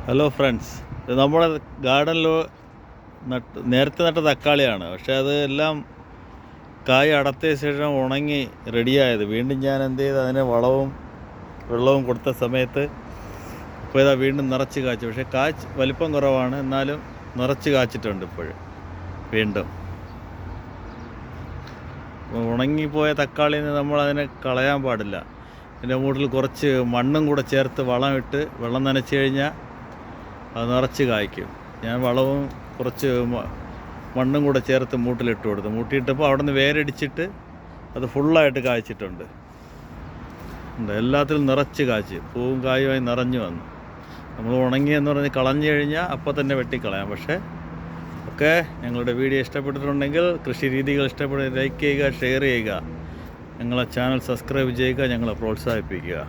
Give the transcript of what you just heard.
Hello friends, ഇത് നമ്മുടെ ഗാർഡനിൽ നേരത്തെ നട്ട തക്കാളിയാണ്. പക്ഷേ അത് എല്ലാം കായ് അടർത്തിയ ശേഷം ഉണങ്ങി റെഡിയായത്. വീണ്ടും ഞാൻ എന്ത് ചെയ്ത് അതിന് വളവും വെള്ളവും കൊടുത്ത സമയത്ത് ഇപ്പോൾ ഇതാ വീണ്ടും നിറച്ച് കായ്ച്ചു. പക്ഷേ വലിപ്പം കുറവാണ്, എന്നാലും നിറച്ച് കായ്ച്ചിട്ടുണ്ട്. ഇപ്പോഴും വീണ്ടും ഉണങ്ങിപ്പോയ തക്കാളിയിൽ നിന്ന് നമ്മളതിനെ കളയാൻ പാടില്ല. അതിൻ്റെ മൂട്ടിൽ കുറച്ച് മണ്ണും കൂടെ ചേർത്ത് വളമിട്ട് വെള്ളം നനച്ച് കഴിഞ്ഞാൽ അത് നിറച്ച് കായ്ക്കും. ഞാൻ വളവും കുറച്ച് മണ്ണും കൂടെ ചേർത്ത് മൂട്ടിലിട്ട് കൊടുത്തു. മൂട്ടിയിട്ടപ്പോൾ അവിടെ നിന്ന് വേരടിച്ചിട്ട് അത് ഫുള്ളായിട്ട് കായ്ച്ചിട്ടുണ്ട്. എല്ലാത്തിലും നിറച്ച് കായ്ച്ച് പൂവും കായുമായി നിറഞ്ഞു വന്നു. നമ്മൾ ഉണങ്ങിയെന്ന് പറഞ്ഞ് കളഞ്ഞു കഴിഞ്ഞാൽ അപ്പോൾ തന്നെ വെട്ടിക്കളയാം. പക്ഷേ ഞങ്ങളുടെ വീഡിയോ ഇഷ്ടപ്പെട്ടിട്ടുണ്ടെങ്കിൽ, കൃഷി രീതികൾ ഇഷ്ടപ്പെടുന്ന ലൈക്ക് ചെയ്യുക, ഷെയർ ചെയ്യുക, ഞങ്ങളെ ചാനൽ സബ്സ്ക്രൈബ് ചെയ്യുക, ഞങ്ങളെ പ്രോത്സാഹിപ്പിക്കുക.